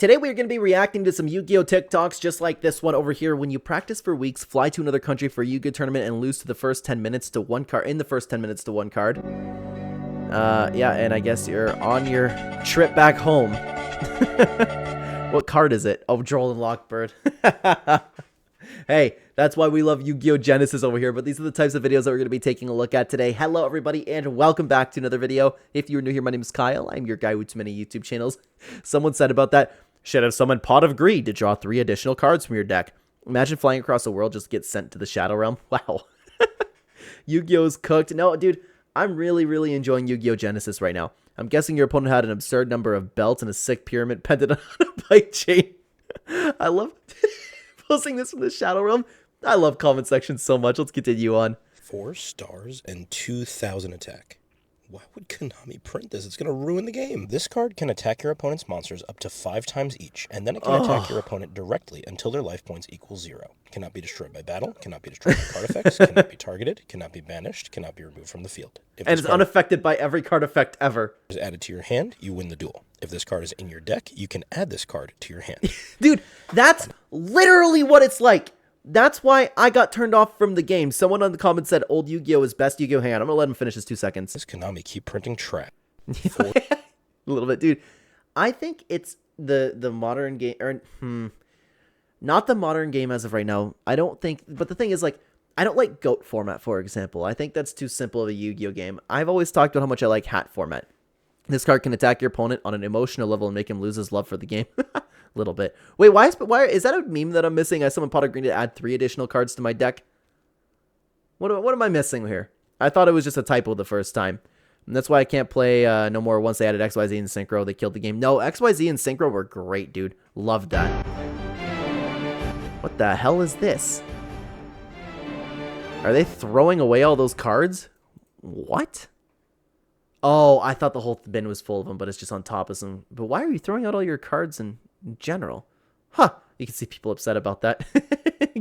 Today we are going to be reacting to some Yu-Gi-Oh TikToks just like this one over here. When you practice for weeks, fly to another country for a Yu-Gi-Oh tournament, and lose to the first 10 minutes to one card. In the first 10 minutes to one card. Yeah, and I guess you're on your trip back home. What card is it? Oh, Droll and Lockbird. Hey, that's why we love Yu-Gi-Oh! Genesis over here, but these are the types of videos that we're going to be taking a look at today. Hello, everybody, and welcome back to another video. If you're new here, my name is Kyle. I'm your guy with too many YouTube channels. Someone said about that, should have summoned Pot of Greed to draw 3 additional cards from your deck. Imagine flying across the world just to get sent to the Shadow Realm. Wow. Yu-Gi-Oh's cooked. No, dude, I'm really enjoying Yu-Gi-Oh! Genesis right now. I'm guessing your opponent had an absurd number of belts and a sick pyramid pendant on a bike chain. I love posting this from the Shadow Realm. I love comment sections so much. Let's continue on. 4 stars and 2,000 attack. Why would Konami print this? It's going to ruin the game. This card can attack your opponent's monsters up to 5 times each, and then it can attack your opponent directly until their life points equal 0. Cannot be destroyed by battle, cannot be destroyed by card effects, cannot be targeted, cannot be banished, cannot be removed from the field. And it's unaffected by every card effect ever. Is added to your hand, you win the duel. If this card is in your deck, you can add this card to your hand. Dude, that's literally what it's like. That's why I got turned off from the game. Someone on the comments said old Yu-Gi-Oh! Is best Yu-Gi-Oh! Hang on, I'm gonna let him finish his 2 seconds. Does Konami keep printing trash? A little bit, dude. I think it's the modern game, or not the modern game as of right now. I don't think, but the thing is, like, I don't like GOAT format, for example. I think that's too simple of a Yu-Gi-Oh! Game. I've always talked about how much I like hat format. This card can attack your opponent on an emotional level and make him lose his love for the game. A little bit. Wait, why is that a meme that I'm missing? I summoned Pot of Green to add 3 additional cards to my deck. What am I missing here? I thought it was just a typo the first time. And that's why I can't play no more once they added XYZ and Synchro. They killed the game. No, XYZ and Synchro were great, dude. Loved that. What the hell is this? Are they throwing away all those cards? What? Oh, I thought the whole bin was full of them, but it's just on top of some. But why are you throwing out all your cards in general? Huh. You can see people upset about that.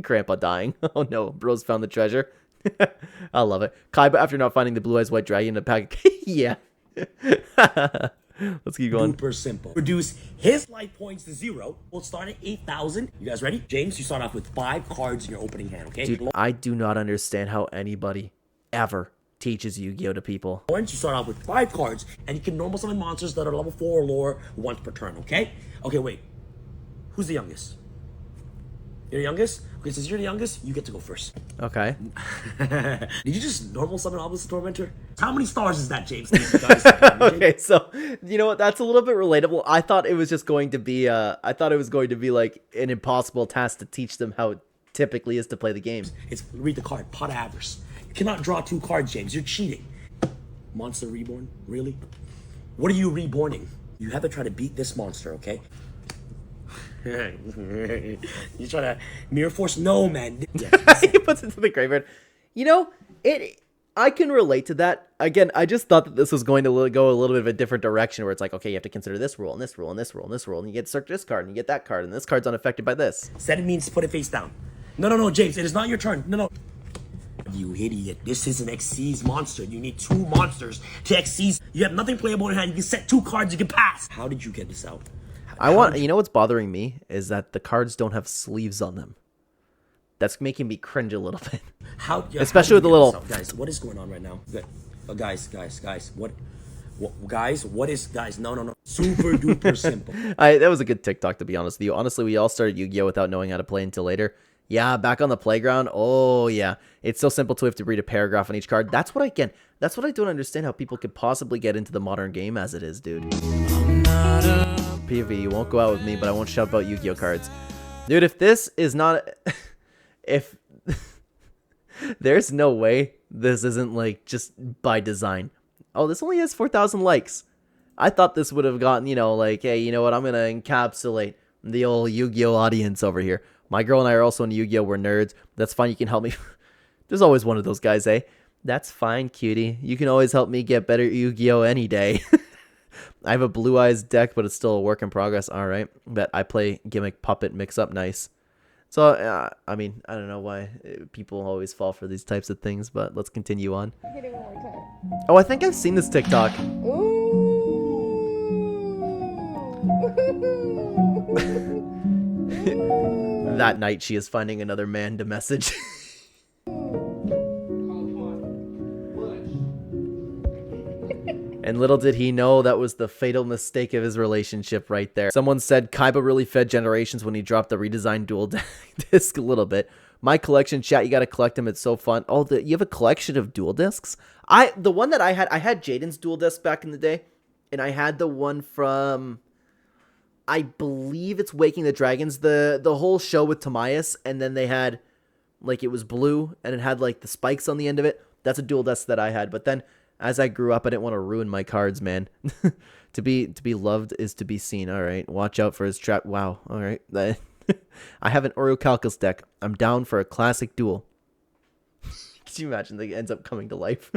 Grandpa dying. Oh no, bros found the treasure. I love it. Kaiba after not finding the blue eyes white dragon in a pack. Yeah. Let's keep going. Super simple. Reduce his life points to 0. We'll start at 8,000. You guys ready? James, you start off with 5 cards in your opening hand, okay? Dude, I do not understand how anybody ever teaches Yu-Gi-Oh to people. Orange, you start off with 5 cards, and you can normal summon monsters that are level 4 or lower once per turn, okay? Okay, wait. Who's the youngest? You're the youngest? Okay, since you're the youngest, you get to go first. Okay. Did you just normal summon Obelisk Tormentor? How many stars is that, James? Guys? Okay, so you know what? That's a little bit relatable. I thought it was just going to be like an impossible task to teach them how it typically is to play the game. It's read the card, Pot of Avarice. You cannot draw 2 cards, James. You're cheating. Monster Reborn? Really? What are you reborning? You have to try to beat this monster, okay? You try to Mirror Force? No, man. Yes. He puts it to the graveyard. You know, I can relate to that. Again, I just thought that this was going to go a little bit of a different direction where it's like, okay, you have to consider this rule and this rule and this rule and this rule, and you get circle this card and you get that card, and this card's unaffected by this. Said it means put it face down. No, James, it is not your turn. No. You idiot. This is an Xyz monster. You need 2 monsters to Xyz. You have nothing playable in hand. You can set 2 cards you can pass. How did you get this out? You know what's bothering me is that the cards don't have sleeves on them. That's making me cringe a little bit. Especially with the little... Guys, what is going on right now? Guys, what? What is... Guys, no. Super duper simple. That was a good TikTok, to be honest with you. Honestly, we all started Yu-Gi-Oh without knowing how to play until later. Yeah, back on the playground. Oh, yeah. It's so simple to have to read a paragraph on each card. That's what I don't understand, how people could possibly get into the modern game as it is, dude. PV, you won't go out with me, but I won't shout about Yu-Gi-Oh cards. Dude, if this is not... if... There's no way this isn't, like, just by design. Oh, this only has 4,000 likes. I thought this would have gotten, you know, like, hey, you know what? I'm going to encapsulate the old Yu-Gi-Oh audience over here. My girl and I are also in Yu-Gi-Oh! We're nerds. That's fine. You can help me. There's always one of those guys, eh? That's fine, cutie. You can always help me get better Yu-Gi-Oh! Any day. I have a Blue Eyes deck, but it's still a work in progress. All right. But I play Gimmick Puppet mix-up nice. So, I mean, I don't know why people always fall for these types of things, but let's continue on. Hit it one more time. Oh, I think I've seen this TikTok. Ooh. That night, she is finding another man to message. And little did he know that was the fatal mistake of his relationship right there. Someone said Kaiba really fed Generations when he dropped the redesigned dual disc a little bit. My collection, chat, you gotta collect them. It's so fun. Oh, you have a collection of dual discs? The one that I had Jaden's dual disc back in the day, and I had the one from, I believe it's Waking the Dragons, the whole show with Tamias, and then they had, like, it was blue, and it had, like, the spikes on the end of it. That's a dual disc that I had, but then as I grew up, I didn't want to ruin my cards, man. To be loved is to be seen. All right, watch out for his trap. Wow. All right. I have an Oreo Calculus deck. I'm down for a classic duel. Can you imagine that ends up coming to life?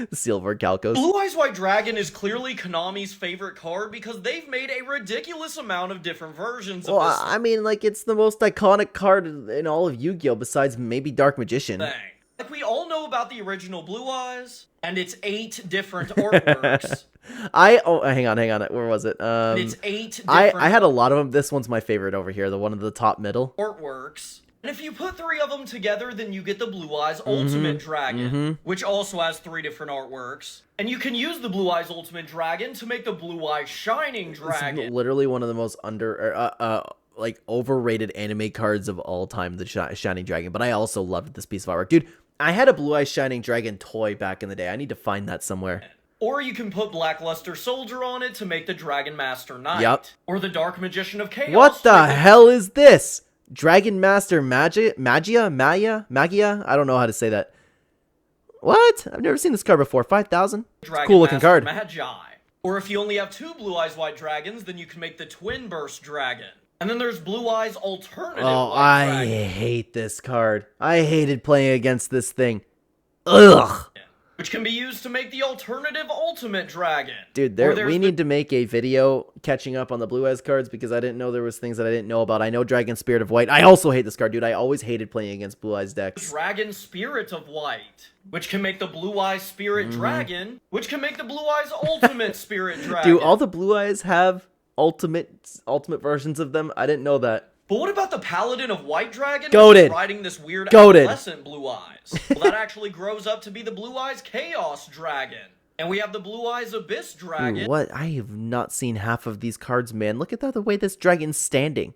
The Silver Calcos. Blue Eyes White Dragon is clearly Konami's favorite card because they've made a ridiculous amount of different versions of this I mean, like, it's the most iconic card in all of Yu-Gi-Oh! Besides maybe Dark Magician. thing. Like, we all know about the original Blue Eyes, and it's 8 different artworks. Hang on. Where was it? It's 8 different I had a lot of them. This one's my favorite over here, the one at the top middle. artworks. And if you put 3 of them together, then you get the Blue Eyes Ultimate Dragon, which also has 3 different artworks. And you can use the Blue Eyes Ultimate Dragon to make the Blue Eyes Shining Dragon. It's literally one of the most like overrated anime cards of all time, the Shining Dragon. But I also loved this piece of artwork, dude. I had a Blue Eyes Shining Dragon toy back in the day. I need to find that somewhere. Or you can put Blackluster Soldier on it to make the Dragon Master Knight. Yep. Or the Dark Magician of Chaos. What the hell is this? Dragon Master Magia? I don't know how to say that. What? I've never seen this card before. 5,000? Cool looking card. Magi. Or if you only have 2 Blue Eyes White Dragons, then you can make the Twin Burst Dragon. And then there's Blue Eyes Alternative White Dragon. I hate this card. I hated playing against this thing. Ugh. Which can be used to make the Alternative Ultimate Dragon. Dude, we need to make a video catching up on the Blue Eyes cards because I didn't know there was things that I didn't know about. I know Dragon Spirit of White. I also hate this card, dude. I always hated playing against Blue Eyes decks. Dragon Spirit of White, which can make the Blue Eyes Spirit Dragon, which can make the Blue Eyes Ultimate Spirit Dragon. Do all the Blue Eyes have ultimate versions of them? I didn't know that. But what about the Paladin of White Dragon? Goated. Riding this weird Goated. adolescent Blue Eyes. Well, that actually grows up to be the Blue Eyes Chaos Dragon. And we have the Blue Eyes Abyss Dragon. Ooh, what? I have not seen half of these cards, man. Look at the way this dragon's standing.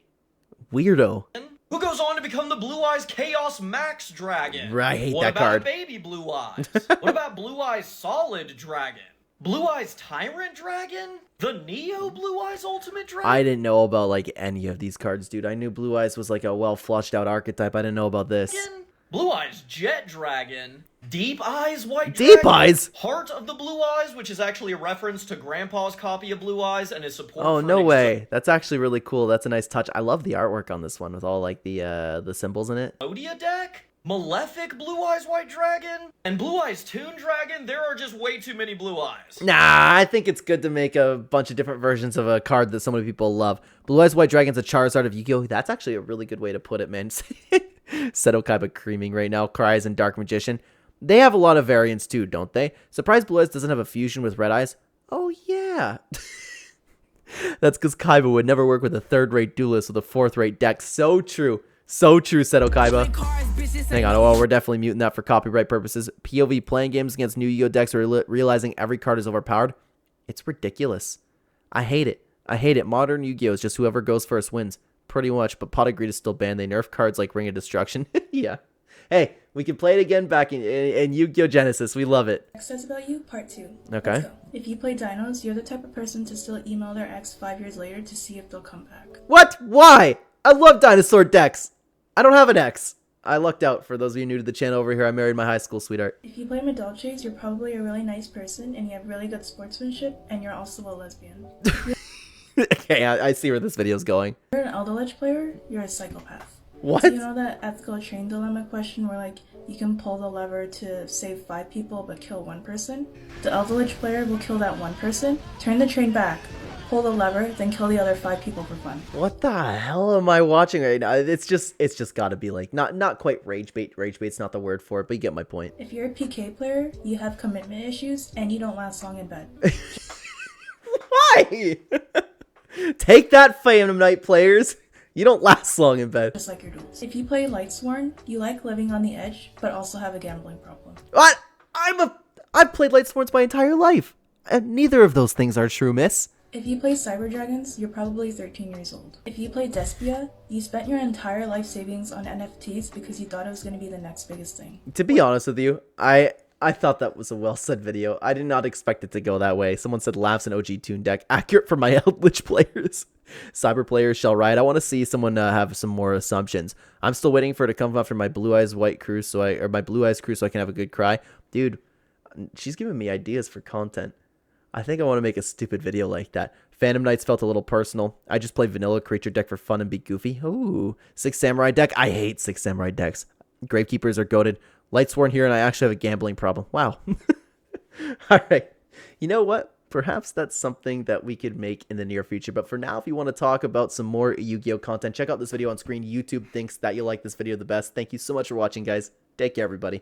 Weirdo. Who goes on to become the Blue Eyes Chaos Max Dragon. Right, I hate what that about card. Baby Blue Eyes? What about Blue Eyes Solid Dragon? Blue Eyes Tyrant Dragon? The Neo Blue Eyes Ultimate Dragon? I didn't know about, like, any of these cards, dude. I knew Blue Eyes was, like, a well-flushed-out archetype. I didn't know about this. Blue Eyes Jet Dragon. Deep Eyes White Deep Dragon. Eyes? Heart of the Blue Eyes, which is actually a reference to Grandpa's copy of Blue Eyes and his support Oh, for no way. That's actually really cool. That's a nice touch. I love the artwork on this one with all, like, the symbols in it. Exodia deck? Malefic Blue Eyes White Dragon? And Blue Eyes Toon Dragon? There are just way too many Blue Eyes. Nah, I think it's good to make a bunch of different versions of a card that so many people love. Blue Eyes White Dragon's a Charizard of Yu-Gi-Oh! That's actually a really good way to put it, man. Seto Kaiba creaming right now. Cries and Dark Magician. They have a lot of variants too, don't they? Surprised Blue Eyes doesn't have a fusion with Red Eyes? Oh, yeah. That's because Kaiba would never work with a third-rate duelist with a fourth-rate deck. So true. So true, Seto Kaiba. Hang on, well, we're definitely muting that for copyright purposes. POV playing games against new Yu-Gi-Oh! Decks realizing every card is overpowered. It's ridiculous. I hate it. I hate it. Modern Yu-Gi-Oh! Is just whoever goes first wins. Pretty much, but Pot of Greed is still banned. They nerf cards like Ring of Destruction. Yeah. Hey, we can play it again back in Yu-Gi-Oh! Genesis. We love it. Ex Says About You, Part 2. Okay. Let's go. If you play Dinos, you're the type of person to still email their ex 5 years later to see if they'll come back. What? Why? I love dinosaur decks. I don't have an ex. I lucked out. For those of you new to the channel over here, I married my high school sweetheart. If you play Medolches, you're probably a really nice person and you have really good sportsmanship and you're also a lesbian. Okay, I see where this video's going. If you're an Elder player, you're a psychopath. What? So you know that ethical train dilemma question where like you can pull the lever to save 5 people but kill 1 person? The Elder player will kill that 1 person, turn the train back, pull the lever, then kill the other 5 people for fun. What the hell am I watching right now? It's just got to be like not quite rage bait. Rage bait's not the word for it, but you get my point. If you're a PK player, you have commitment issues and you don't last long in bed. Why? Take that, Phantom Knight players. You don't last long in bed. just like your duels. If you play Lightsworn, you like living on the edge, but also have a gambling problem. What? I've played Lightsworns my entire life, and neither of those things are true, miss. If you play Cyber Dragons, you're probably 13 years old. If you play Despia, you spent your entire life savings on NFTs because you thought it was going to be the next biggest thing. To be honest with you, I thought that was a well-said video. I did not expect it to go that way. Someone said laughs and OG Toon Deck. Accurate for my Eldritch players. Cyber players shall ride. I want to see someone have some more assumptions. I'm still waiting for it to come after my Blue Eyes White crew, my Blue Eyes crew, so I can have a good cry. Dude, she's giving me ideas for content. I think I want to make a stupid video like that. Phantom Knights felt a little personal. I just play vanilla creature deck for fun and be goofy. Ooh, 6 Samurai deck. I hate 6 Samurai decks. Gravekeepers are goated. Lightsworn here, and I actually have a gambling problem. Wow. All right. You know what? Perhaps that's something that we could make in the near future. But for now, if you want to talk about some more Yu-Gi-Oh content, check out this video on screen. YouTube thinks that you'll like this video the best. Thank you so much for watching, guys. Take care, everybody.